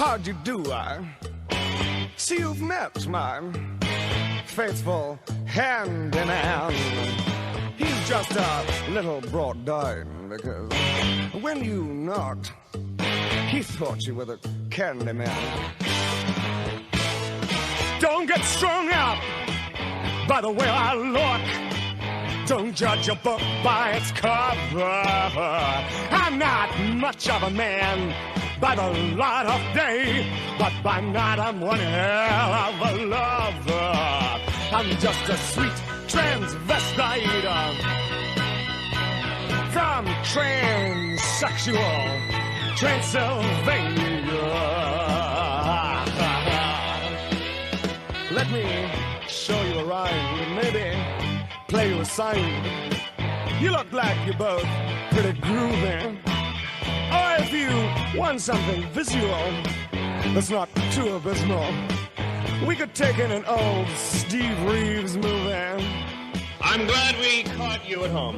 how'd you do? I see you've met my faithful handyman. He's just a little brought down because when you knocked, he thought you were the candy man. Don't get strung up by the way I look. Don't judge a book by its cover. I'm not much of a man by the light of day, but by night I'm one hell of a lover. I'm just a sweet transvestite from transsexual Transylvania. Let me show you a rhyme, maybe play you a sign. You look like you're both pretty groovy. Or if you want something visual that's not too abysmal, we could take in an old Steve Reeves movie. I'm glad we caught you at home.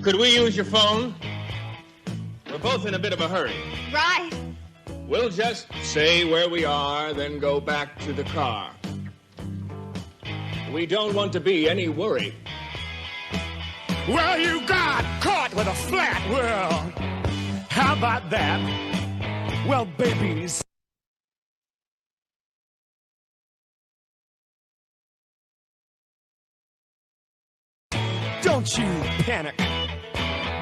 Could we use your phone? We're both in a bit of a hurry. Right. We'll just say where we are, then go back to the car. We don't want to be any worry. Well, you got caught with a flat world. How about that? Well, babies. Don't you panic.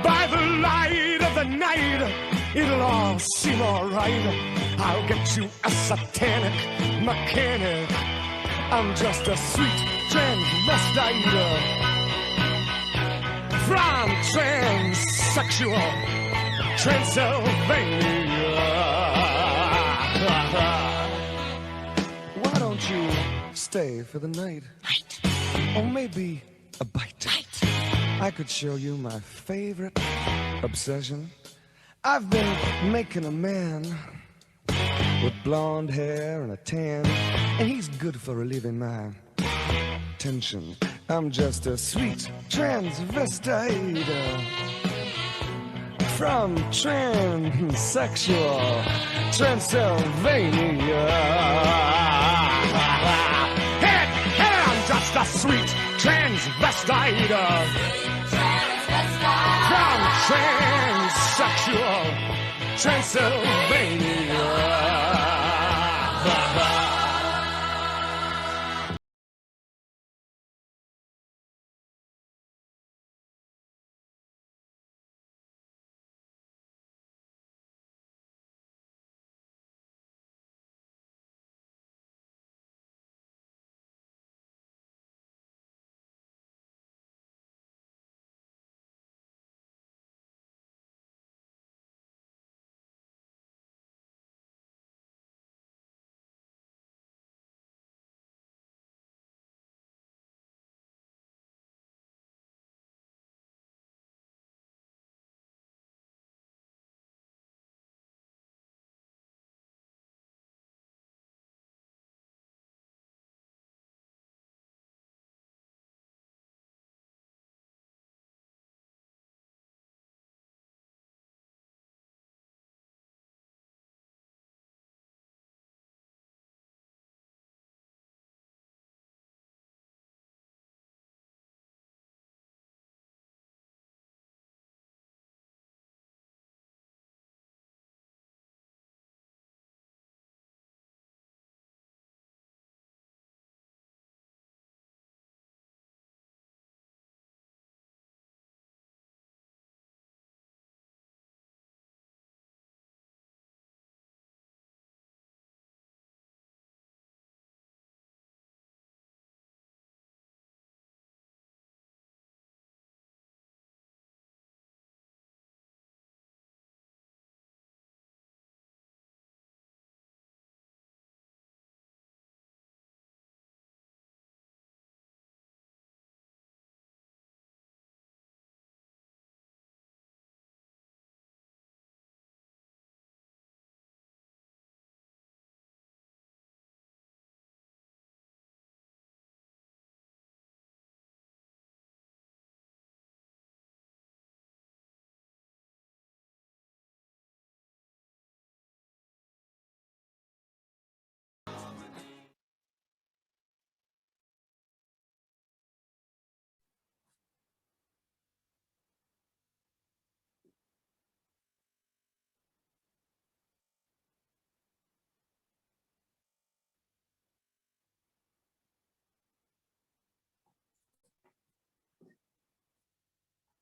By the light of the night, it'll all seem alright. I'll get you a satanic mechanic. I'm just a sweet transvestite from transsexual Transylvania. Why don't you stay for the night? Night. Or maybe a bite. Night. I could show you my favorite obsession. I've been making a man with blonde hair and a tan, and he's good for relieving my tension. I'm just a sweet transvestite from transsexual Transylvania. Hey, I'm just a sweet transvestite from transsexual Transylvania.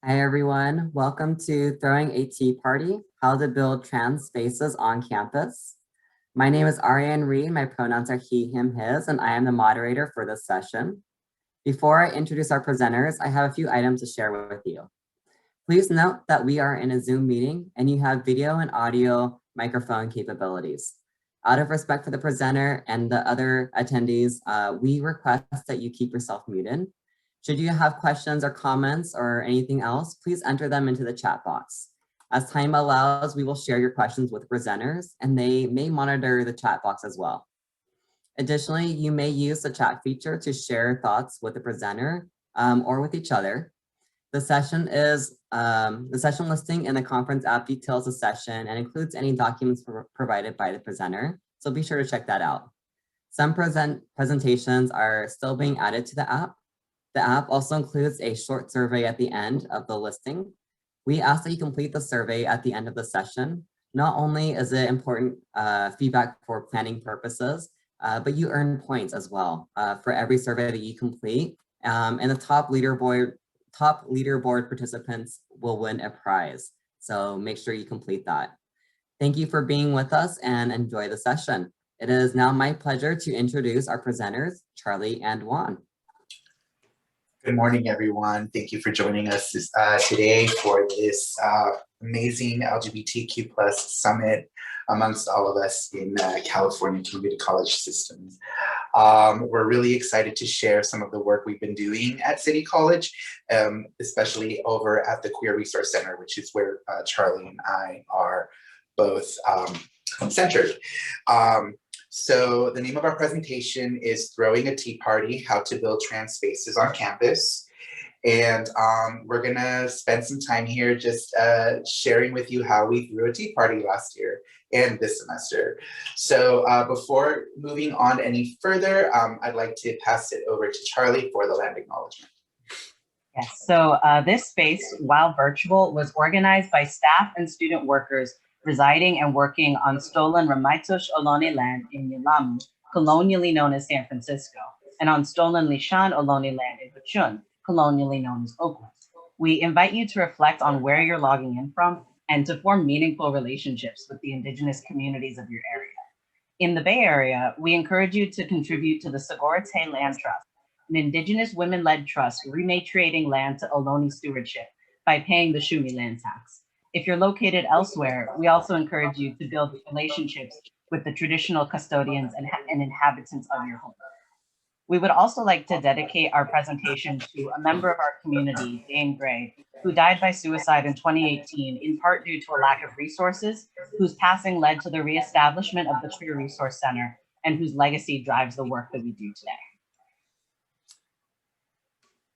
Hi everyone, welcome to Throwing a Tea Party, How to Build Trans Spaces on Campus. My name is Ariane Reed, my pronouns are he, him, his, and I am the moderator for this session. Before I introduce our presenters, I have a few items to share with you. Please note that we are in a Zoom meeting and you have video and audio microphone capabilities. Out of respect for the presenter and the other attendees, we request that you keep yourself muted. Should you have questions or comments or anything else, please enter them into the chat box. As time allows, we will share your questions with presenters and they may monitor the chat box as well. Additionally, you may use the chat feature to share thoughts with the presenter or with each other. The session listing in the conference app details the session and includes any documents provided by the presenter, so be sure to check that out. Some presentations are still being added to the app. The app also includes a short survey at the end of the listing. We ask that you complete the survey at the end of the session. Not only is it important feedback for planning purposes, but you earn points as well for every survey that you complete. And the top leaderboard participants will win a prize. So make sure you complete that. Thank you for being with us and enjoy the session. It is now my pleasure to introduce our presenters, Charlie and Juan. Good morning, everyone. Thank you for joining us today for this amazing LGBTQ+ summit amongst all of us in California community college systems. We're really excited to share some of the work we've been doing at City College, especially over at the Queer Resource Center, which is where Charlie and I are both centered. So the name of our presentation is Throwing a Tea Party, How to Build Trans Spaces on Campus. And we're gonna spend some time here just sharing with you how we threw a tea party last year and this semester. So before moving on any further, I'd like to pass it over to Charlie for the land acknowledgement. Yes, so this space, while virtual, was organized by staff and student workers residing and working on stolen Ramaytush Ohlone land in Nilamu, colonially known as San Francisco, and on stolen Lishan Ohlone land in Huchun, colonially known as Oakland. We invite you to reflect on where you're logging in from and to form meaningful relationships with the indigenous communities of your area. In the Bay Area, we encourage you to contribute to the Sogorea Land Trust, an indigenous women-led trust rematriating land to Ohlone stewardship by paying the Shumi land tax. If you're located elsewhere, we also encourage you to build relationships with the traditional custodians and inhabitants of your home. We would also like to dedicate our presentation to a member of our community, Dane Gray, who died by suicide in 2018, in part due to a lack of resources, whose passing led to the reestablishment of the Queer Resource Center, and whose legacy drives the work that we do today.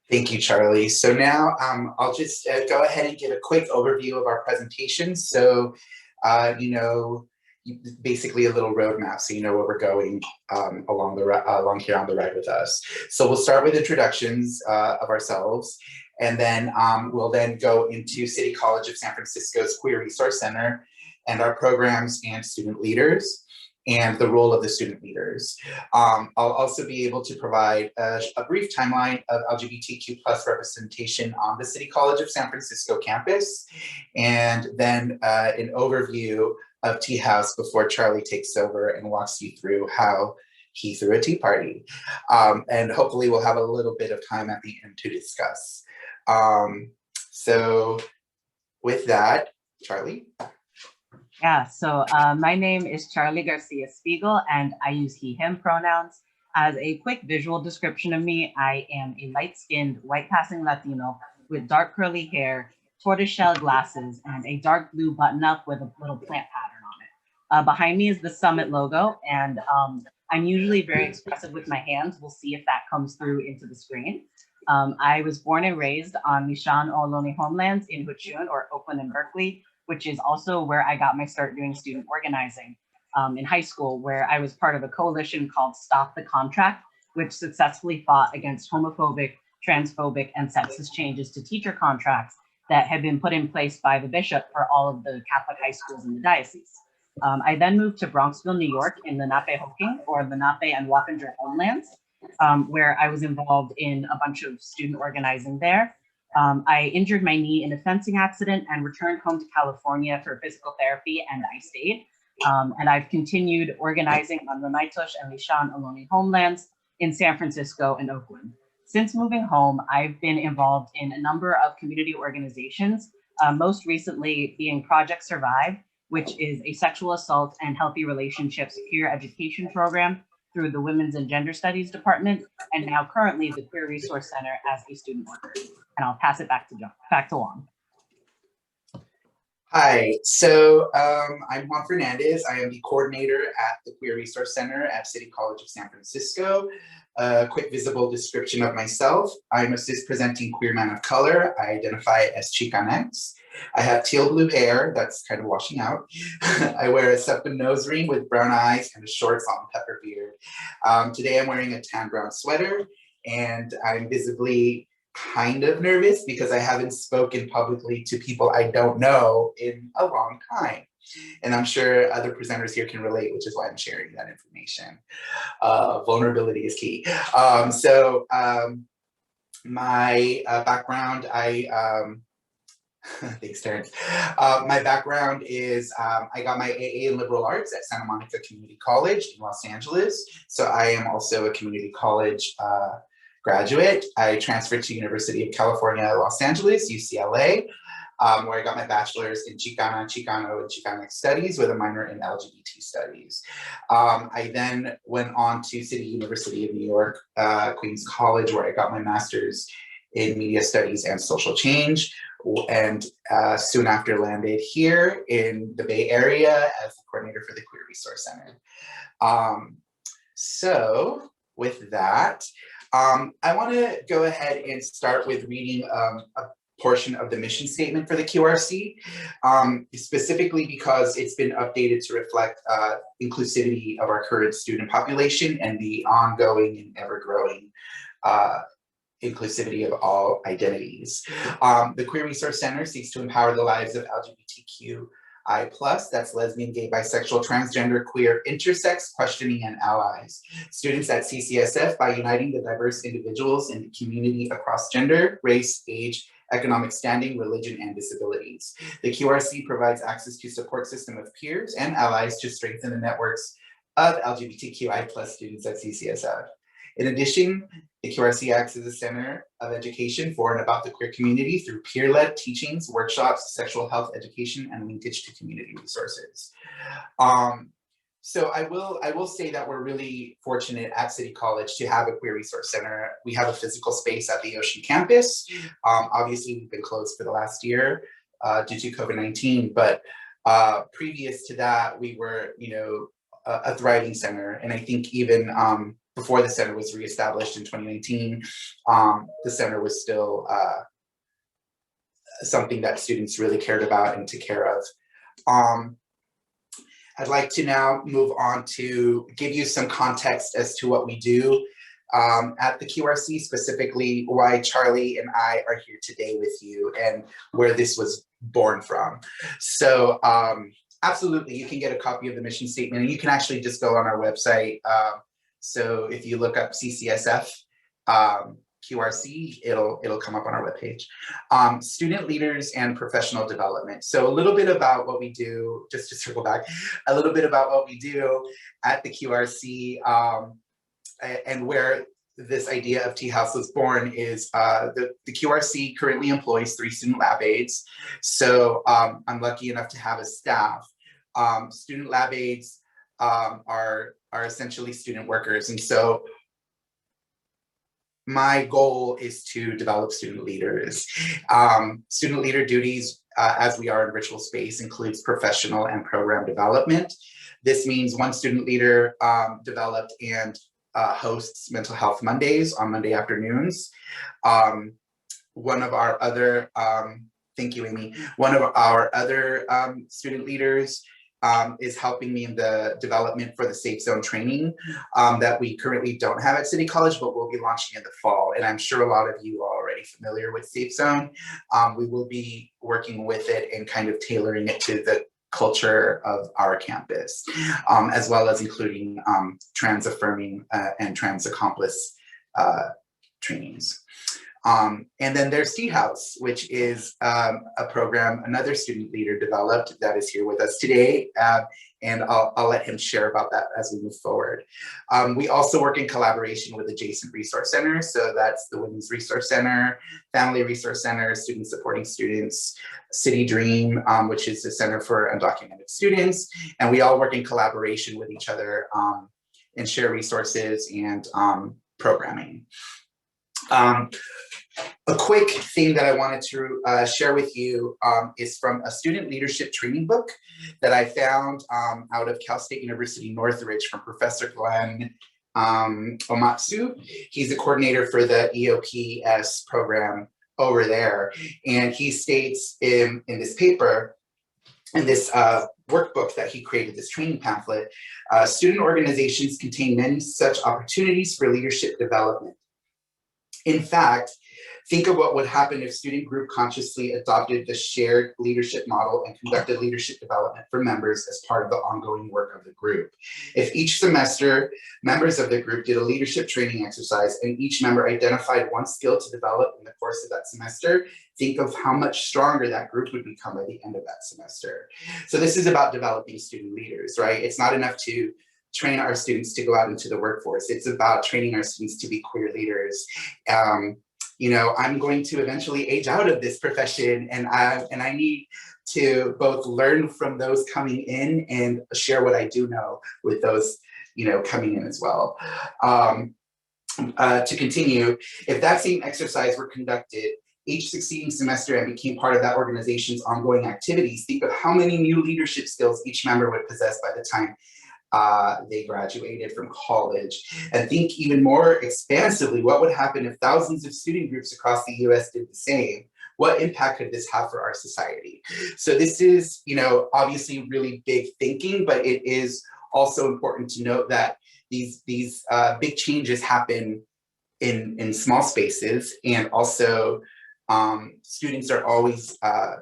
Thank you, Charlie. So now I'll just go ahead and give a quick overview of our presentation. So, basically a little roadmap so you know where we're going along here on the ride with us. So we'll start with introductions of ourselves, and then we'll then go into City College of San Francisco's Queer Resource Center and our programs and student leaders, and the role of the student leaders. I'll also be able to provide a brief timeline of LGBTQ+ representation on the City College of San Francisco campus, and then an overview of Tea House before Charlie takes over and walks you through how he threw a tea party. And hopefully we'll have a little bit of time at the end to discuss. So with that, Charlie. Yeah, so my name is Charlie Garcia Spiegel, and I use he, him pronouns. As a quick visual description of me, I am a light-skinned, white-passing Latino with dark curly hair, tortoiseshell glasses, and a dark blue button-up with a little plant pattern on it. Behind me is the Summit logo, and I'm usually very expressive with my hands. We'll see if that comes through into the screen. I was born and raised on Lishan Ohlone homelands in Huchun, or Oakland and Berkeley, which is also where I got my start doing student organizing in high school, where I was part of a coalition called Stop the Contract, which successfully fought against homophobic, transphobic, and sexist changes to teacher contracts that had been put in place by the bishop for all of the Catholic high schools in the diocese. I then moved to Bronxville, New York in Lenape-Hoking, or Lenape and Wappinger homelands, where I was involved in a bunch of student organizing there. I injured my knee in a fencing accident and returned home to California for physical therapy, and I stayed. And I've continued organizing on Ramaitosh and Lishan Ohlone homelands in San Francisco and Oakland. Since moving home, I've been involved in a number of community organizations, most recently being Project Survive, which is a sexual assault and healthy relationships peer education program through the Women's and Gender Studies Department, and now currently the Queer Resource Center as a student worker. And I'll pass it back to Juan. Hi, so I'm Juan Fernandez. I am the coordinator at the Queer Resource Center at City College of San Francisco. A quick visible description of myself. I'm a cis-presenting queer man of color. I identify as Chicanx. I have teal blue hair that's kind of washing out. I wear a septum nose ring with brown eyes and a short salt and pepper beard. Today I'm wearing a tan brown sweater, and I'm visibly kind of nervous because I haven't spoken publicly to people I don't know in a long time. And I'm sure other presenters here can relate, which is why I'm sharing that information. Vulnerability is key. My background, thanks, Terrence. My background is I got my AA in liberal arts at Santa Monica Community College in Los Angeles. So I am also a community college graduate. I transferred to University of California, Los Angeles, UCLA, where I got my bachelor's in Chicana, Chicano, and Chicanx studies with a minor in LGBT studies. I then went on to City University of New York, Queens College, where I got my master's in media studies and social change, and soon after landed here in the Bay Area as the coordinator for the Queer Resource Center. So with that, I want to go ahead and start with reading a portion of the mission statement for the QRC, specifically because it's been updated to reflect inclusivity of our current student population and the ongoing and ever-growing inclusivity of all identities. The Queer Resource Center seeks to empower the lives of LGBTQI+, that's lesbian, gay, bisexual, transgender, queer, intersex, questioning, and allies. Students at CCSF by uniting the diverse individuals in the community across gender, race, age, economic standing, religion, and disabilities. The QRC provides access to support system of peers and allies to strengthen the networks of LGBTQI+ students at CCSF. In addition, the QRC acts as a center of education for and about the queer community through peer-led teachings, workshops, sexual health education, and linkage to community resources. So I will say that we're really fortunate at City College to have a Queer Resource Center. We have a physical space at the Ocean campus. Obviously, we've been closed for the last year due to COVID-19, but previous to that, we were, a thriving center. And I think even before the center was reestablished in 2019, the center was still something that students really cared about and took care of. I'd like to now move on to give you some context as to what we do at the QRC, specifically why Charlie and I are here today with you and where this was born from. So absolutely, you can get a copy of the mission statement, and you can actually just go on our website. So if you look up CCSF QRC, it'll come up on our webpage. Student leaders and professional development. So a little bit about what we do, just to circle back, a little bit about what we do at the QRC and where this idea of Tea House was born is the QRC currently employs 3 student lab aides. So I'm lucky enough to have a staff. Student lab aides are essentially student workers. And so my goal is to develop student leaders. Student leader duties, as we are in virtual space, includes professional and program development. This means one student leader developed and hosts Mental Health Mondays on Monday afternoons. One of our other, thank you, Amy. One of our other student leaders is helping me in the development for the Safe Zone training that we currently don't have at City College, but we'll be launching in the fall. And I'm sure a lot of you are already familiar with Safe Zone. We will be working with it and kind of tailoring it to the culture of our campus, as well as including trans affirming and trans accomplice trainings. And then there's Tea House, which is a program another student leader developed that is here with us today. And I'll let him share about that as we move forward. We also work in collaboration with adjacent resource centers. So that's the Women's Resource Center, Family Resource Center, Students Supporting Students, City Dream, which is the Center for Undocumented Students. And we all work in collaboration with each other and share resources and programming. A quick thing that I wanted to share with you is from a student leadership training book that I found out of Cal State University Northridge from Professor Glenn Omatsu. He's a coordinator for the EOPS program over there. And he states in this paper, in this workbook that he created, this training pamphlet, student organizations contain many such opportunities for leadership development. In fact, think of what would happen if student group consciously adopted the shared leadership model and conducted leadership development for members as part of the ongoing work of the group. If each semester, members of the group did a leadership training exercise and each member identified one skill to develop in the course of that semester, think of how much stronger that group would become by the end of that semester. So this is about developing student leaders, right? It's not enough to train our students to go out into the workforce. It's about training our students to be queer leaders. You know, I'm going to eventually age out of this profession, and I need to both learn from those coming in and share what I do know with those, you know, coming in as well. To continue, if that same exercise were conducted each succeeding semester and became part of that organization's ongoing activities, think of how many new leadership skills each member would possess by the time they graduated from college. And think even more expansively, what would happen if thousands of student groups across the US did the same? What impact could this have for our society? So this is, you know, obviously really big thinking, but it is also important to note that these big changes happen in small spaces, and also students are always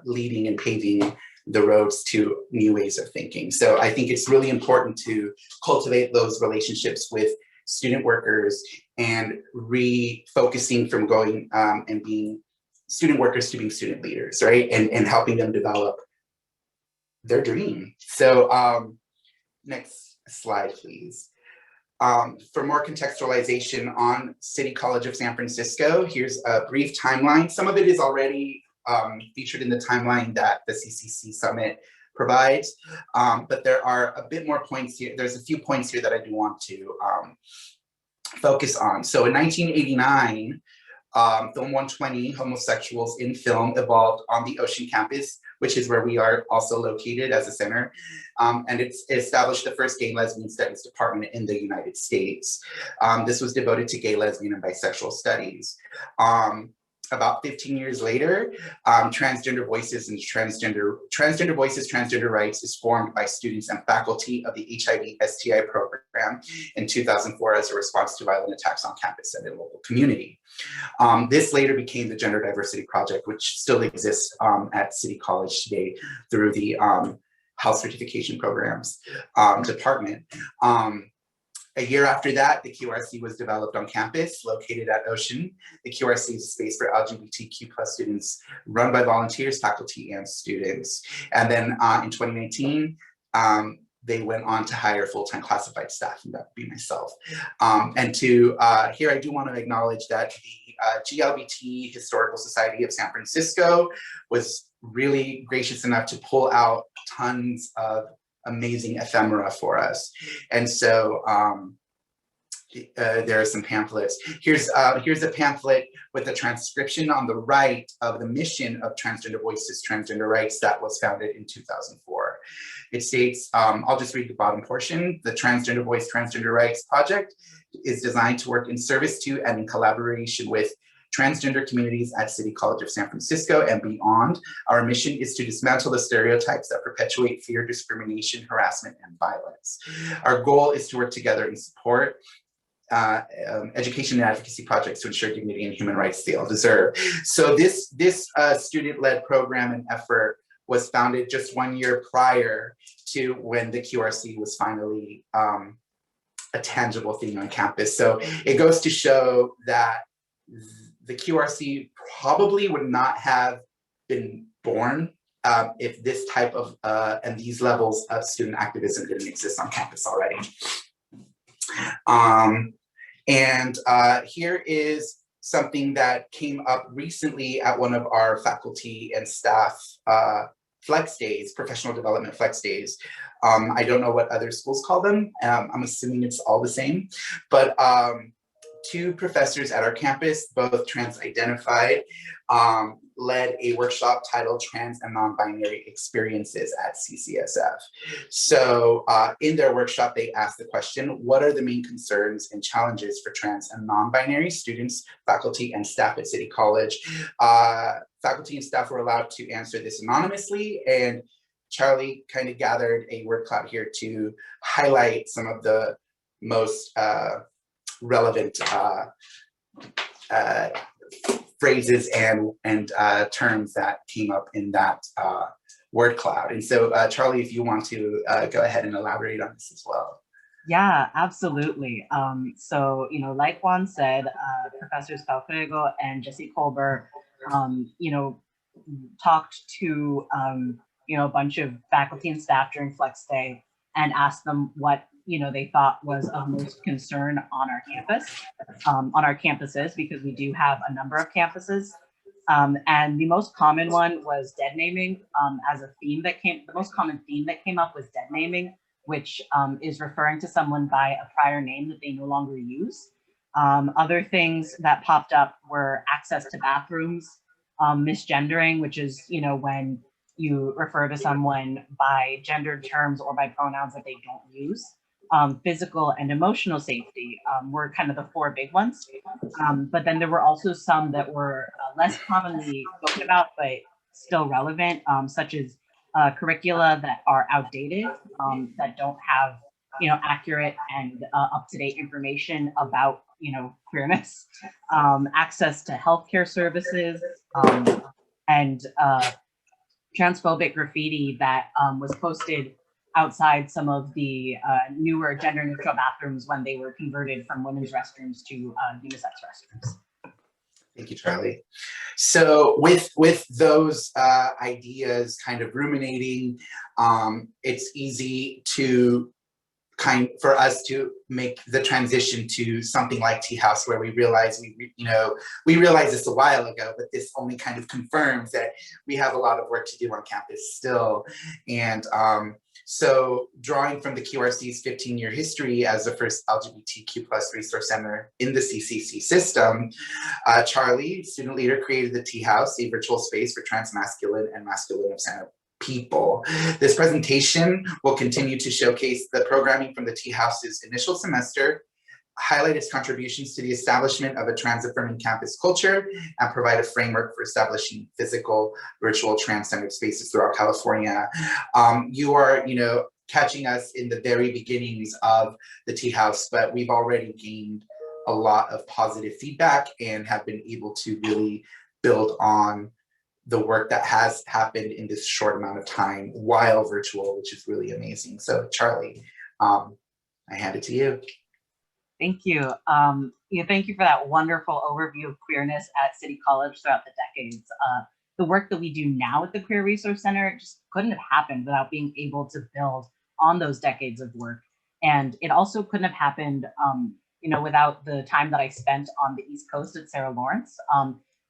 leading and paving the roads to new ways of thinking. So I think it's really important to cultivate those relationships with student workers and refocusing from going and being student workers to being student leaders, right? And helping them develop their dream. So next slide, please. For more contextualization on City College of San Francisco, here's a brief timeline. Some of it is already featured in the timeline that the CCC Summit provides, but there are a bit more points here. There's a few points here that I do want to focus on. So in 1989, Film 120, Homosexuals in Film, evolved on the Ocean campus, which is where we are also located as a center. And it established the first gay lesbian studies department in the United States. This was devoted to gay, lesbian, and bisexual studies. About 15 years later, Transgender Voices and Transgender Voices, Transgender Rights is formed by students and faculty of the HIV STI program in 2004 as a response to violent attacks on campus and in local community. This later became the Gender Diversity Project, which still exists at City College today through the Health Certification Programs department. A year after that, the QRC was developed on campus, located at Ocean. The QRC is a space for LGBTQ+ students run by volunteers, faculty, and students. And then in 2019, they went on to hire full-time classified staff, and that would be myself. And to here, I do want to acknowledge that the GLBT Historical Society of San Francisco was really gracious enough to pull out tons of amazing ephemera for us. And so there are some pamphlets. Here's a pamphlet with a transcription on the right of the mission of Transgender Voices, Transgender Rights that was founded in 2004. It states, I'll just read the bottom portion. The Transgender Voice, Transgender Rights project is designed to work in service to and in collaboration with transgender communities at City College of San Francisco and beyond. Our mission is to dismantle the stereotypes that perpetuate fear, discrimination, harassment, and violence. Our goal is to work together and support education and advocacy projects to ensure dignity and human rights they all deserve. So this student-led program and effort was founded just 1 year prior to when the QRC was finally a tangible thing on campus. So it goes to show that the QRC probably would not have been born if this type of and these levels of student activism didn't exist on campus already. Here is something that came up recently at one of our faculty and staff flex days, professional development flex days. I don't know what other schools call them. I'm assuming it's all the same, but two professors at our campus, both trans-identified, led a workshop titled Trans and Non-Binary Experiences at CCSF. So in their workshop, they asked the question, what are the main concerns and challenges for trans and non-binary students, faculty, and staff at City College? Faculty and staff were allowed to answer this anonymously, and Charlie kind of gathered a word cloud here to highlight some of the most relevant phrases and terms that came up in that word cloud. And so Charlie, if you want to go ahead and elaborate on this as well. Yeah, absolutely. So, you know, like Juan said, Professors Falfrego and Jesse Colbert, you know, talked to, you know, a bunch of faculty and staff during Flex Day and asked them what, you know, they thought was of most concern on our campus, on our campuses, because we do have a number of campuses. And the most common one was dead naming as a theme that the most common theme that came up was dead naming, which is referring to someone by a prior name that they no longer use. Other things that popped up were access to bathrooms, misgendering, which is, you know, when you refer to someone by gendered terms or by pronouns that they don't use. Physical and emotional safety were kind of the four big ones. But then there were also some that were less commonly spoken about, but still relevant, such as curricula that are outdated, that don't have, you know, accurate and up-to-date information about, you know, queerness, access to healthcare services, and transphobic graffiti that was posted outside some of the newer gender neutral bathrooms when they were converted from women's restrooms to unisex restrooms. Thank you, Charlie. So with those ideas kind of ruminating, it's easy to for us to make the transition to something like Tea House, where we realize we realized this a while ago, but this only kind of confirms that we have a lot of work to do on campus still. And so drawing from the QRC's 15-year history as the first LGBTQ+ resource center in the CCC system, Charlie, student leader, created the Tea House, a virtual space for transmasculine and masculine-centered people. This presentation will continue to showcase the programming from the Tea House's initial semester, highlight its contributions to the establishment of a trans-affirming campus culture, and provide a framework for establishing physical, virtual, trans-centered spaces throughout California. You are, you know, catching us in the very beginnings of the Tea House, but we've already gained a lot of positive feedback and have been able to really build on the work that has happened in this short amount of time while virtual, which is really amazing. So Charlie, I hand it to you. Thank you. Thank you for that wonderful overview of queerness at City College throughout the decades. The work that we do now at the Queer Resource Center just couldn't have happened without being able to build on those decades of work. And it also couldn't have happened, you know, without the time that I spent on the East Coast at Sarah Lawrence.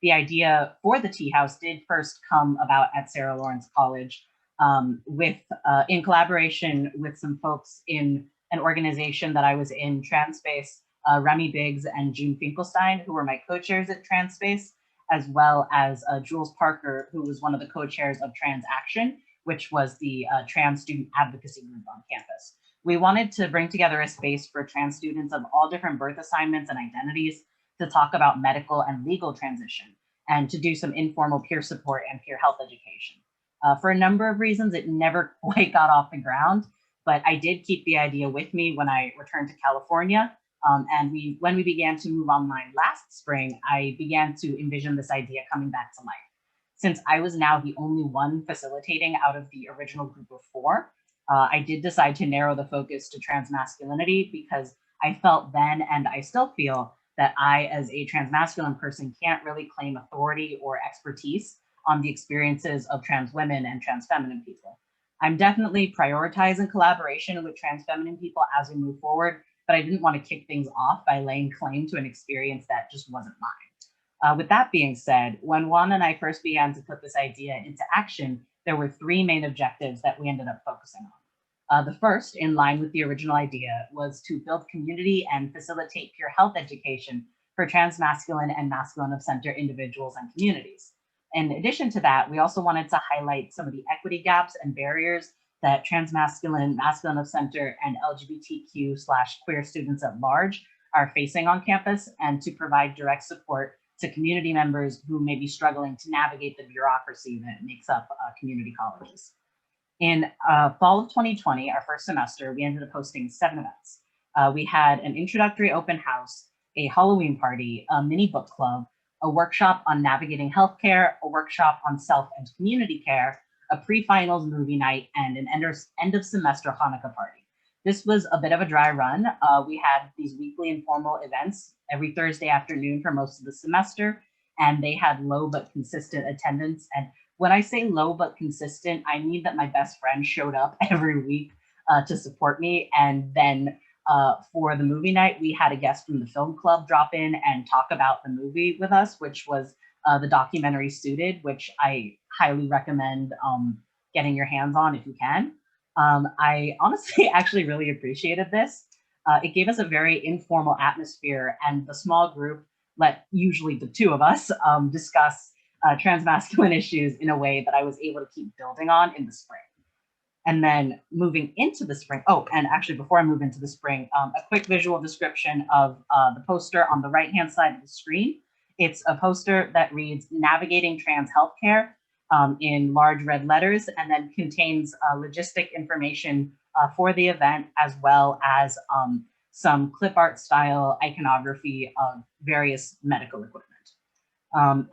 The idea for the Tea House did first come about at Sarah Lawrence College in collaboration with some folks in an organization that I was in, Transpace, Remy Biggs and June Finkelstein, who were my co-chairs at Transpace, as well as Jules Parker, who was one of the co-chairs of Trans Action, which was the trans student advocacy group on campus. We wanted to bring together a space for trans students of all different birth assignments and identities to talk about medical and legal transition, and to do some informal peer support and peer health education. For a number of reasons, it never quite got off the ground, but I did keep the idea with me when I returned to California. And when we began to move online last spring, I began to envision this idea coming back to life. Since I was now the only one facilitating out of the original group of 4, I did decide to narrow the focus to trans masculinity, because I felt then, and I still feel, that I, as a transmasculine person, can't really claim authority or expertise on the experiences of trans women and trans feminine people. I'm definitely prioritizing collaboration with trans feminine people as we move forward, but I didn't want to kick things off by laying claim to an experience that just wasn't mine. With that being said, when Juan and I first began to put this idea into action, there were three main objectives that we ended up focusing on. The first, in line with the original idea, was to build community and facilitate peer health education for transmasculine and masculine of center individuals and communities. In addition to that, we also wanted to highlight some of the equity gaps and barriers that transmasculine, masculine of center, and LGBTQ/queer students at large are facing on campus, and to provide direct support to community members who may be struggling to navigate the bureaucracy that makes up community colleges. In fall of 2020, our first semester, we ended up hosting 7 events. We had an introductory open house, a Halloween party, a mini book club, a workshop on navigating healthcare, a workshop on self and community care, a pre-finals movie night, and an end of semester Hanukkah party. This was a bit of a dry run. We had these weekly informal events every Thursday afternoon for most of the semester, and they had low but consistent attendance. And when I say low but consistent, I mean that my best friend showed up every week to support me. And then for the movie night, we had a guest from the film club drop in and talk about the movie with us, which was the documentary Suited, which I highly recommend getting your hands on if you can. I honestly actually really appreciated this. It gave us a very informal atmosphere, and the small group let usually the two of us discuss transmasculine issues in a way that I was able to keep building on in the spring. And then moving into the spring, oh, and actually before I move into the spring, a quick visual description of the poster on the right-hand side of the screen. It's a poster that reads "Navigating Trans Healthcare" in large red letters, and then contains logistic information for the event, as well as some clip art style iconography of various medical equipment.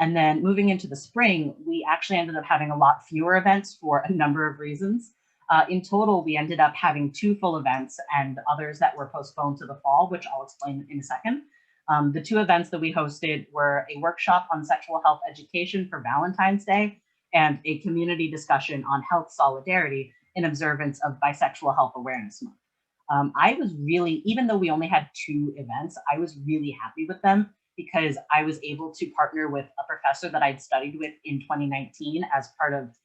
And then moving into the spring, we actually ended up having a lot fewer events for a number of reasons. In total, we ended up having 2 full events and others that were postponed to the fall, which I'll explain in a second. The 2 events that we hosted were a workshop on sexual health education for Valentine's Day and a community discussion on health solidarity in observance of Bisexual Health Awareness Month. I was really, even though we only had 2 events, I was really happy with them because I was able to partner with a professor that I'd studied with in 2019 as part of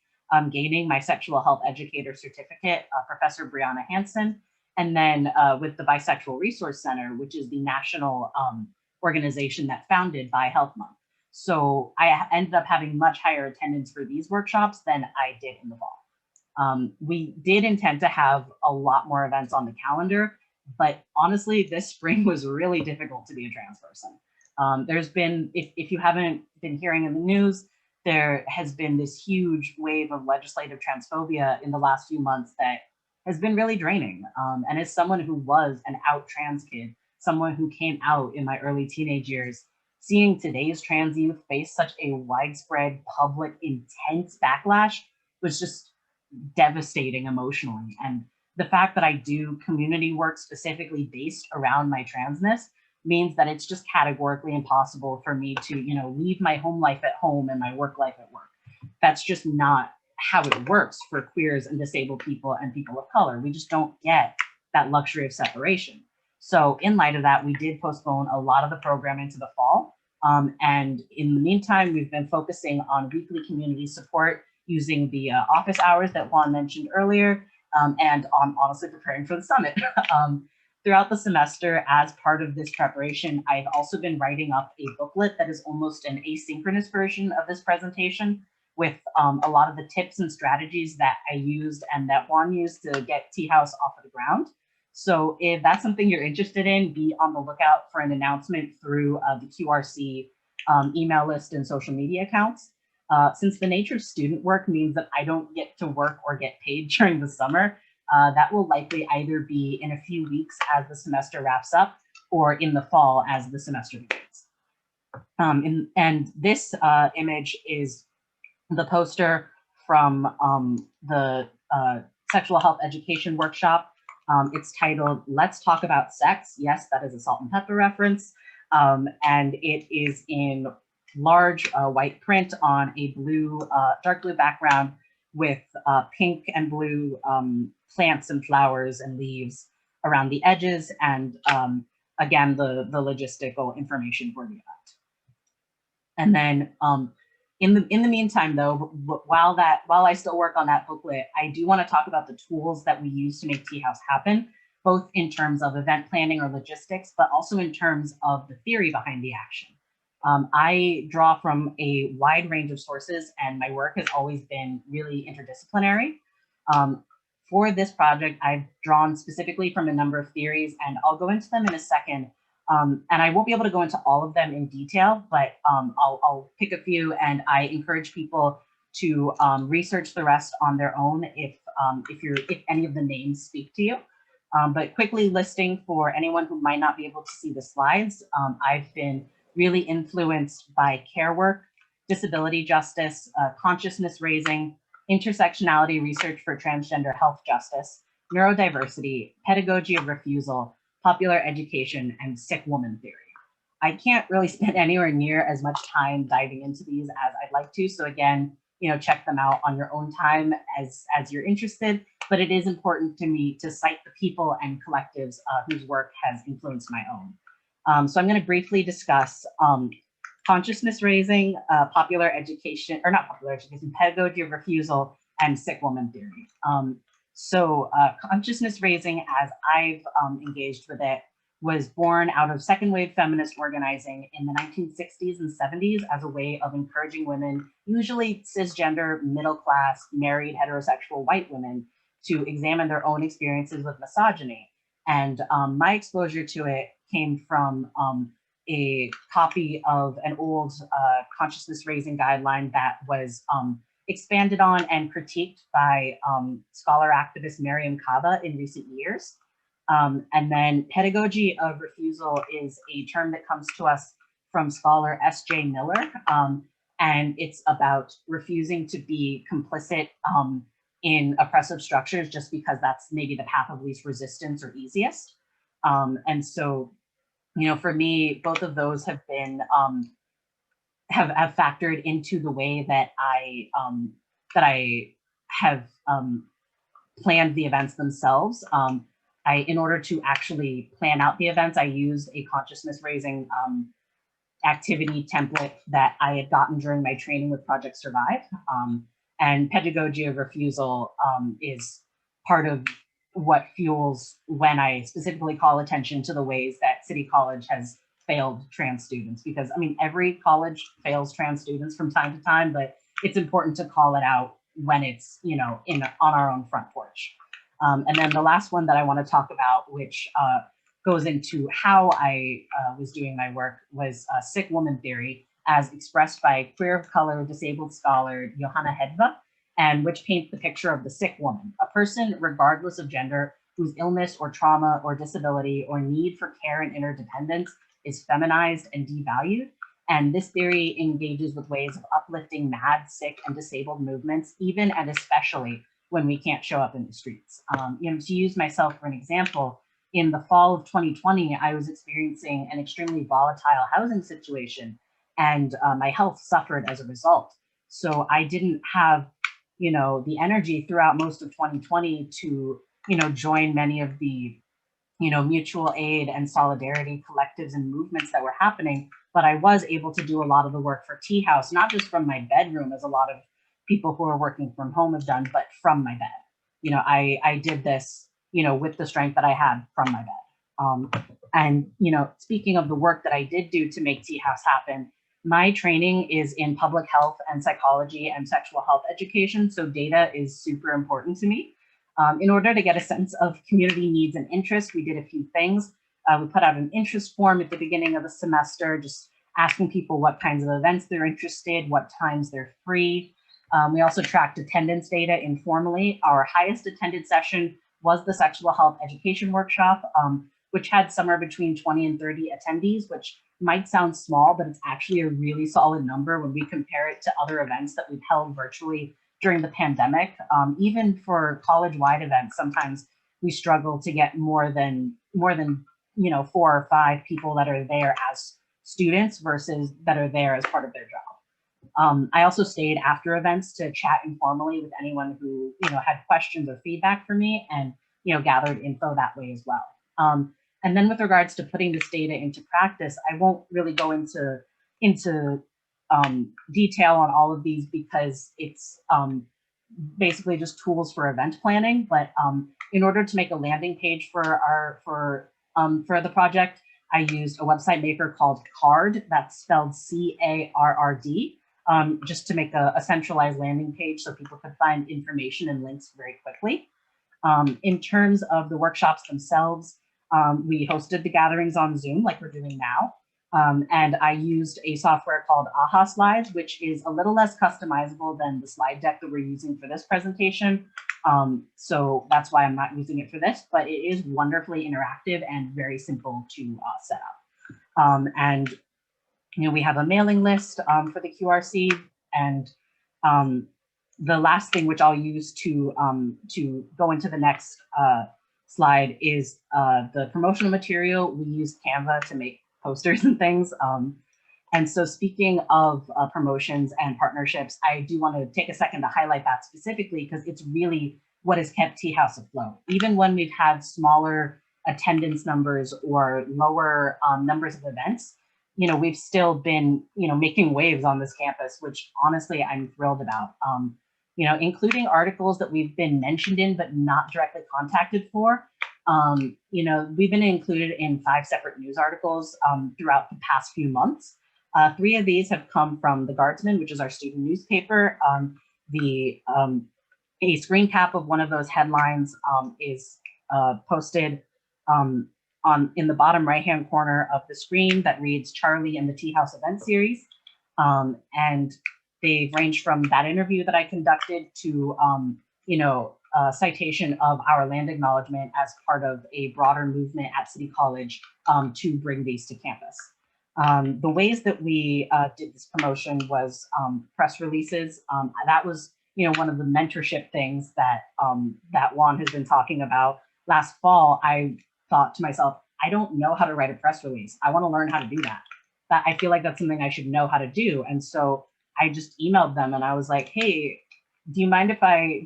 gaining my sexual health educator certificate, Professor Brianna Hansen, and then with the Bisexual Resource Center, which is the national organization that founded Bi Health Month. So I ended up having much higher attendance for these workshops than I did in the fall. We did intend to have a lot more events on the calendar, but honestly, this spring was really difficult to be a trans person. There's been, if you haven't been hearing in the news, there has been this huge wave of legislative transphobia in the last few months that has been really draining. And as someone who was an out trans kid, someone who came out in my early teenage years, seeing today's trans youth face such a widespread, public, intense backlash was just devastating emotionally. And the fact that I do community work specifically based around my transness means that it's just categorically impossible for me to, leave my home life at home and my work life at work. That's just not how it works for queers and disabled people and people of color. We just don't get that luxury of separation. So in light of that, we did postpone a lot of the programming to the fall. And in the meantime, we've been focusing on weekly community support using the office hours that Juan mentioned earlier, and on honestly preparing for the summit. Throughout the semester, as part of this preparation, I've also been writing up a booklet that is almost an asynchronous version of this presentation with a lot of the tips and strategies that I used and that Juan used to get Tea House off of the ground. So if that's something you're interested in, be on the lookout for an announcement through the QRC email list and social media accounts. Since the nature of student work means that I don't get to work or get paid during the summer, that will likely either be in a few weeks as the semester wraps up or in the fall as the semester begins. And this image is the poster from the sexual health education workshop. It's titled "Let's Talk About Sex." Yes, that is a Salt and Pepper reference. And it is in large white print on a dark blue background with pink and blue plants and flowers and leaves around the edges, and again, the logistical information for the event. And then in the meantime, though, while I still work on that booklet, I do want to talk about the tools that we use to make Tea House happen, both in terms of event planning or logistics, but also in terms of the theory behind the action. I draw from a wide range of sources, and my work has always been really interdisciplinary. For this project, I've drawn specifically from a number of theories, and I'll go into them in a second. And I won't be able to go into all of them in detail, but I'll pick a few, and I encourage people to research the rest on their own if any of the names speak to you. But quickly listing for anyone who might not be able to see the slides, I've been really influenced by care work, disability justice, consciousness raising, intersectionality research for transgender health justice, neurodiversity, pedagogy of refusal, popular education, and sick woman theory. I can't really spend anywhere near as much time diving into these as I'd like to. So again, check them out on your own time as you're interested. But it is important to me to cite the people and collectives whose work has influenced my own. So I'm going to briefly discuss consciousness raising, popular education, or not popular education, pedagogy of refusal, and sick woman theory. So consciousness raising, as I've engaged with it, was born out of second wave feminist organizing in the 1960s and 70s as a way of encouraging women, usually cisgender, middle class, married, heterosexual white women, to examine their own experiences with misogyny. And my exposure to it came from a copy of an old consciousness raising guideline that was expanded on and critiqued by scholar activist Mariam Kaba in recent years. And then pedagogy of refusal is a term that comes to us from scholar S.J. Miller, and it's about refusing to be complicit in oppressive structures just because that's maybe the path of least resistance or easiest. And so, for me, both of those have been have factored into the way that I have planned the events themselves. In order to actually plan out the events, I used a consciousness raising activity template that I had gotten during my training with Project Survive. And pedagogy of refusal is part of what fuels when I specifically call attention to the ways that City College has failed trans students, because every college fails trans students from time to time, but it's important to call it out when it's, on our own front porch. And then the last one that I want to talk about, which goes into how I was doing my work, was sick woman theory, as expressed by queer of color disabled scholar Johanna Hedva, and which paints the picture of the sick woman, a person regardless of gender whose illness or trauma or disability or need for care and interdependence is feminized and devalued. And this theory engages with ways of uplifting mad, sick, and disabled movements, even and especially when we can't show up in the streets. To use myself for an example, in the fall of 2020, I was experiencing an extremely volatile housing situation, and my health suffered as a result. So I didn't have, the energy throughout most of 2020 to, join many of the, mutual aid and solidarity collectives and movements that were happening. But I was able to do a lot of the work for Tea House, not just from my bedroom, as a lot of people who are working from home have done, but from my bed. I did this, with the strength that I had from my bed. And speaking of the work that I did do to make Tea House happen, my training is in public health and psychology and sexual health education. So data is super important to me. In order to get a sense of community needs and interests, we did a few things. We put out an interest form at the beginning of the semester, just asking people what kinds of events they're interested, what times they're free. We also tracked attendance data informally. Our highest attended session was the sexual health education workshop, which had somewhere between 20 and 30 attendees, which might sound small, but it's actually a really solid number when we compare it to other events that we've held virtually during the pandemic. Even for college-wide events, sometimes we struggle to get more than 4 or 5 people that are there as students versus that are there as part of their job. I also stayed after events to chat informally with anyone who, had questions or feedback for me, and, gathered info that way as well. And then with regards to putting this data into practice, I won't really go into detail on all of these because it's basically just tools for event planning. But in order to make a landing page for the project, I used a website maker called Carrd, that's spelled C-A-R-R-D, just to make a centralized landing page so people could find information and links very quickly. In terms of the workshops themselves, we hosted the gatherings on Zoom like we're doing now. And I used a software called AHA Slides, which is a little less customizable than the slide deck that we're using for this presentation. So that's why I'm not using it for this, but it is wonderfully interactive and very simple to set up. And we have a mailing list for the QRC, and the last thing, which I'll use to go into the next slide, is the promotional material. We use Canva to make posters and things. And so speaking of promotions and partnerships, I do want to take a second to highlight that specifically because it's really what has kept Tea House afloat. Even when we've had smaller attendance numbers or lower numbers of events, we've still been, making waves on this campus, which honestly I'm thrilled about. Including articles that we've been mentioned in but not directly contacted for. We've been included in 5 separate news articles throughout the past few months. 3 of these have come from The Guardsman, which is our student newspaper. A screen cap of one of those headlines is posted in the bottom right-hand corner of the screen that reads Charlie and the Tea House Event Series. And they've ranged from that interview that I conducted to, a citation of our land acknowledgement as part of a broader movement at City College to bring these to campus. The ways that we did this promotion was press releases. That was, one of the mentorship things that that Juan has been talking about. Last fall, I thought to myself, I don't know how to write a press release. I want to learn how to do that. I feel like that's something I should know how to do. And so I just emailed them and I was like, hey, do you mind if I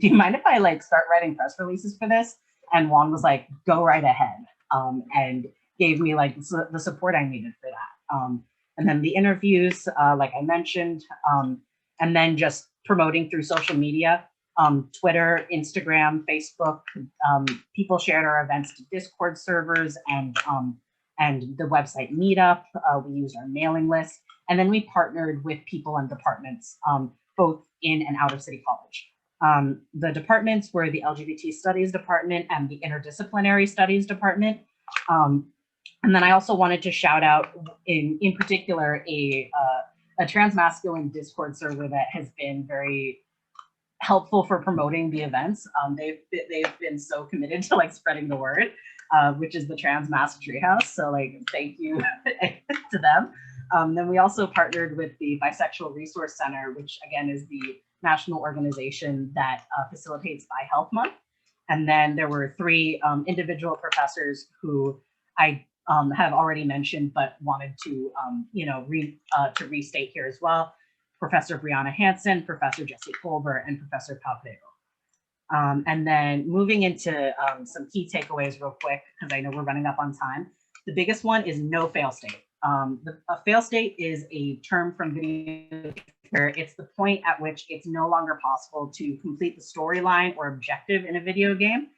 like start writing press releases for this? And Juan was like, go right ahead. And gave me like the support I needed for that. And then the interviews, like I mentioned, and then just promoting through social media, Twitter, Instagram, Facebook. People shared our events to Discord servers and the website Meetup. We used our mailing list. And then we partnered with people and departments, both in and out of City College. The departments were the LGBT Studies Department and the Interdisciplinary Studies Department. And then I also wanted to shout out in particular a transmasculine Discord server that has been very helpful for promoting the events. They've been so committed to like spreading the word, which is the Transmasc Treehouse. So like, thank you to them. Then we also partnered with the Bisexual Resource Center, which again is the national organization that facilitates Bi Health Month. And then there were 3 individual professors who I have already mentioned, but wanted to, to restate here as well. Professor Brianna Hansen, Professor Jesse Colbert, and Professor Palpero. And then moving into some key takeaways real quick, because I know we're running up on time. The biggest one is no fail state. A fail state is a term from video where it's the point at which it's no longer possible to complete the storyline or objective in a video game.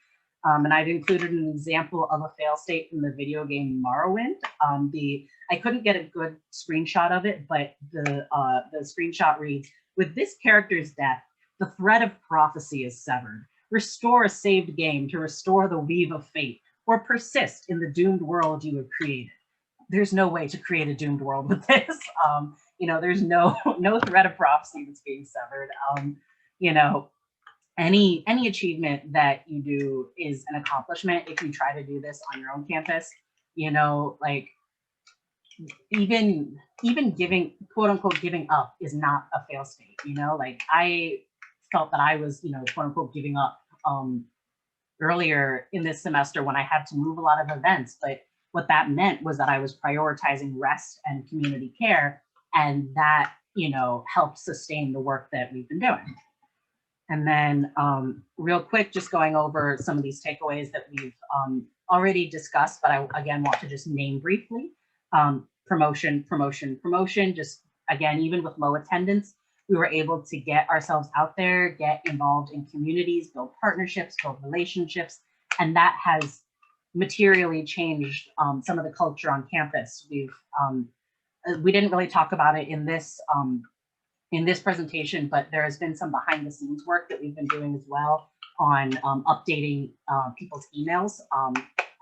And I've included an example of a fail state from the video game Morrowind. I couldn't get a good screenshot of it, but the screenshot reads, with this character's death, the thread of prophecy is severed. Restore a saved game to restore the weave of fate, or persist in the doomed world you have created. There's no way to create a doomed world with this. There's no thread of prophecy that's being severed. Any achievement that you do is an accomplishment if you try to do this on your own campus. Like even giving, quote unquote, giving up is not a fail state. Like I felt that I was, quote unquote, giving up earlier in this semester when I had to move a lot of events. But what that meant was that I was prioritizing rest and community care, and that, you know, helped sustain the work that we've been doing. And then real quick, just going over some of these takeaways that we've already discussed, but I again want to just name briefly. Promotion, promotion, promotion. Just again, even with low attendance, we were able to get ourselves out there, get involved in communities, build partnerships, build relationships, and that has materially changed some of the culture on campus. We didn't really talk about it in this presentation, but there has been some behind the scenes work that we've been doing as well on updating people's emails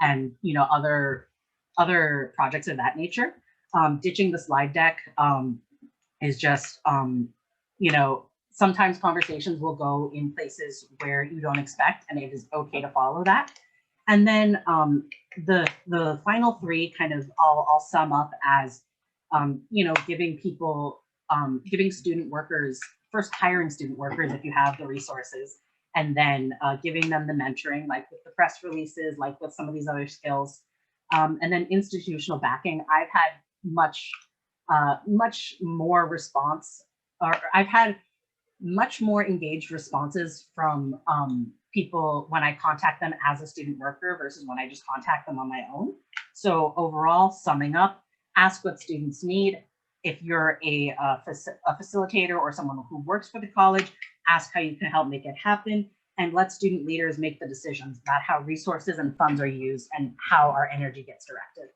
and, you know, other projects of that nature. Ditching the slide deck is just, you know, sometimes conversations will go in places where you don't expect, and it is okay to follow that. And then the final three kind of I'll sum up as, you know, giving people, giving student workers, first hiring student workers if you have the resources, and then giving them the mentoring, like with the press releases, like with some of these other skills, and then institutional backing. I've had much more response, or I've had much more engaged responses from people when I contact them as a student worker versus when I just contact them on my own. So overall, summing up, ask what students need. If you're a facilitator or someone who works for the college, ask how you can help make it happen, and let student leaders make the decisions about how resources and funds are used and how our energy gets directed.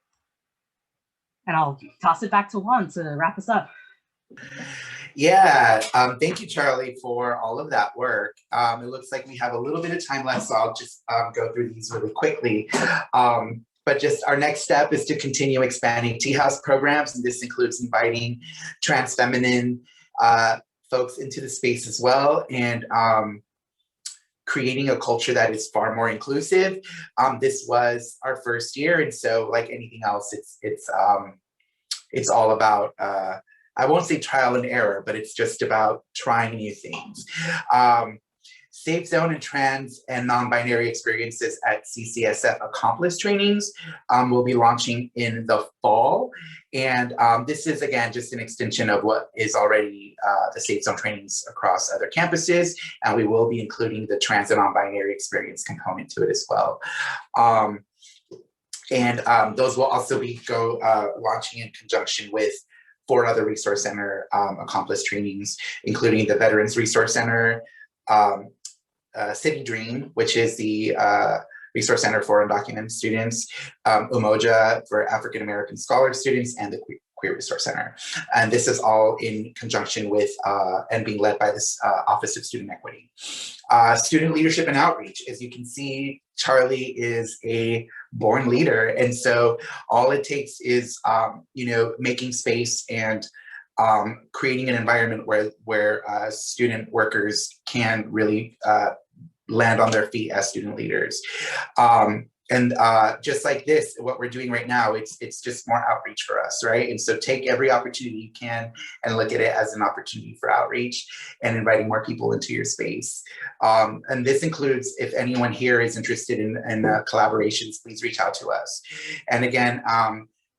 And I'll toss it back to Juan to wrap us up. Yeah, thank you, Charlie, for all of that work. It looks like we have a little bit of time left, so I'll just go through these really quickly. But just our next step is to continue expanding Tea House programs, and this includes inviting trans feminine folks into the space as well, and creating a culture that is far more inclusive. This was our first year, and so like anything else, it's all about I won't say trial and error, but it's just about trying new things. Safe Zone and trans and non-binary experiences at CCSF Accomplice trainings will be launching in the fall. And this is, again, just an extension of what is already the Safe Zone trainings across other campuses. And we will be including the trans and non-binary experience component to it as well. Those will also be launching in conjunction with 4 other Resource Center Accomplice trainings, including the Veterans Resource Center, City Dream, which is the Resource Center for Undocumented Students, Umoja for African American Scholar students, and the Queer Resource Center. And this is all in conjunction with and being led by this Office of Student Equity. Student leadership and outreach. As you can see, Charlie is a born leader. And so all it takes is, you know, making space and creating an environment where student workers can really land on their feet as student leaders. Just like this, what we're doing right now, it's just more outreach for us, right? And so take every opportunity you can and look at it as an opportunity for outreach and inviting more people into your space. And this includes, if anyone here is interested in collaborations, please reach out to us. And again,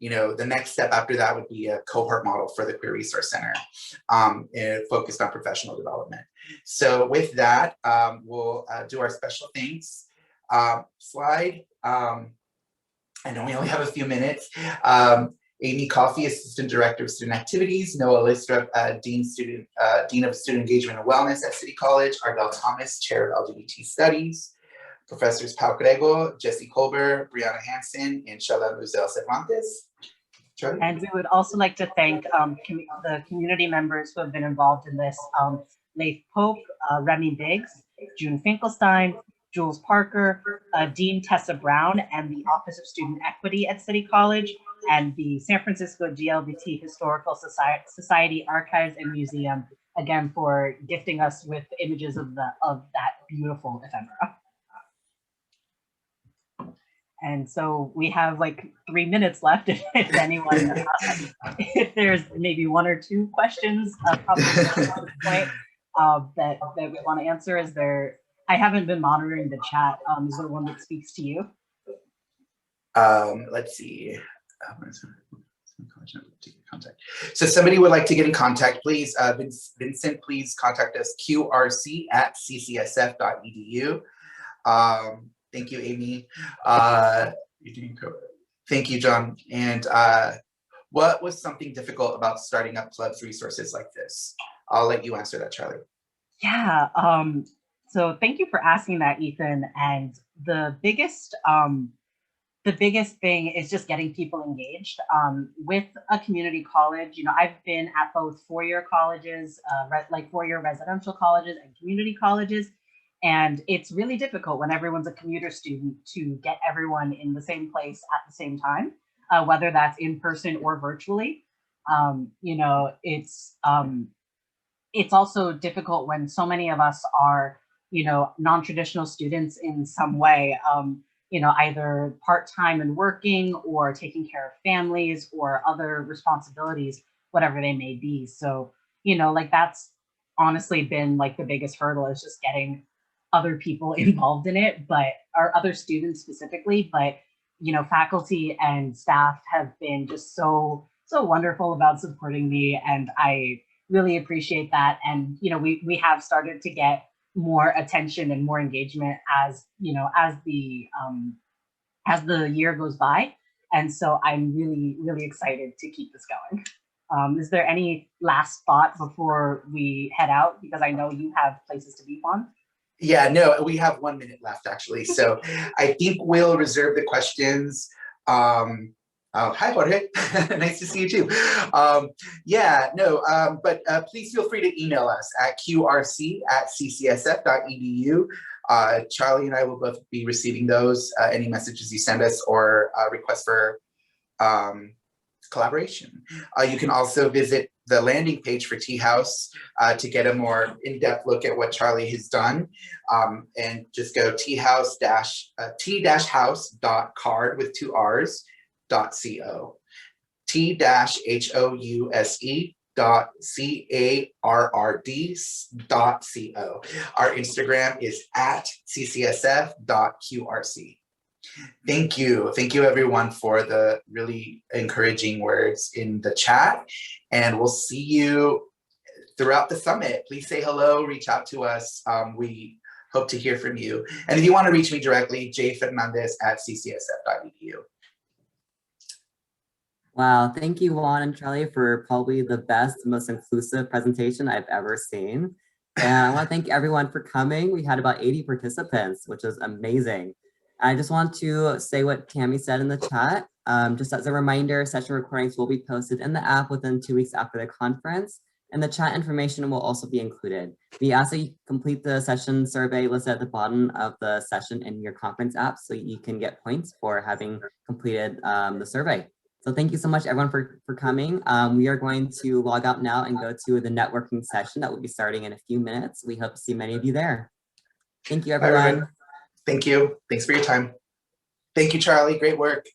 you know, the next step after that would be a cohort model for the Queer Resource Center focused on professional development. So with that, we'll do our special thanks slide. I know we only have a few minutes. Amy Coffey, Assistant Director of Student Activities, Noah Listrup, Dean of Student Engagement and Wellness at City College, Ardell Thomas, Chair of LGBT Studies, Professors Pau Grego, Jesse Colbert, Brianna Hansen, and Shala Muzel Cervantes. Charlie? And we would also like to thank the community members who have been involved in this. Leif Pope, Remy Biggs, June Finkelstein, Jules Parker, Dean Tessa Brown, and the Office of Student Equity at City College, and the San Francisco GLBT Historical Society Archives and Museum, again, for gifting us with images of that beautiful ephemera. And so we have like 3 minutes left if anyone, if there's maybe 1 or 2 questions, probably at this point that we want to answer. Is there, I haven't been monitoring the chat. Is there one that speaks to you? Let's see. Contact. So somebody would like to get in contact, please. Vincent, please contact us, qrc@ccsf.edu. Thank you, Amy. You're doing great. Thank you, John. And what was something difficult about starting up clubs resources like this? I'll let you answer that, Charlie. Yeah, so thank you for asking that, Ethan. And the biggest thing is just getting people engaged. With a community college, you know, I've been at both four-year colleges, like four-year residential colleges and community colleges. And it's really difficult when everyone's a commuter student to get everyone in the same place at the same time, whether that's in person or virtually. You know, it's also difficult when so many of us are, you know, non-traditional students in some way, you know, either part-time and working or taking care of families or other responsibilities, whatever they may be. So, you know, like that's honestly been like the biggest hurdle, is just getting other people involved in it, or other students specifically. But, you know, faculty and staff have been just so wonderful about supporting me, and I really appreciate that. And, you know, we have started to get more attention and more engagement as, you know, as the year goes by. And so I'm really, really excited to keep this going. Is there any last thought before we head out? Because I know you have places to be, Juan. Yeah, no, we have 1 minute left actually. So I think we'll reserve the questions. Hi, Jorge. Nice to see you too. But please feel free to email us at qrc@ccsf.edu. Charlie and I will both be receiving those, any messages you send us or requests for collaboration. You can also visit the landing page for Tea House to get a more in-depth look at what Charlie has done. And just go t-house.card with 2 R's .co, t-house.carrd.co. Our Instagram is @ccsf.qrc. Thank you everyone for the really encouraging words in the chat, and we'll see you throughout the summit. Please say hello, reach out to us. We hope to hear from you. And if you want to reach me directly, jfernandez@ccsf.edu. Wow, thank you, Juan and Charlie, for probably the best, most inclusive presentation I've ever seen. And I want to thank everyone for coming. We had about 80 participants, which is amazing. I just want to say what Tammy said in the chat. Just as a reminder, session recordings will be posted in the app within 2 weeks after the conference, and the chat information will also be included. We ask that you complete the session survey listed at the bottom of the session in your conference app so you can get points for having completed the survey. So thank you so much, everyone, for coming. We are going to log out now and go to the networking session that will be starting in a few minutes. We hope to see many of you there. Thank you, everyone. Thank you. Thanks for your time. Thank you, Charlie. Great work.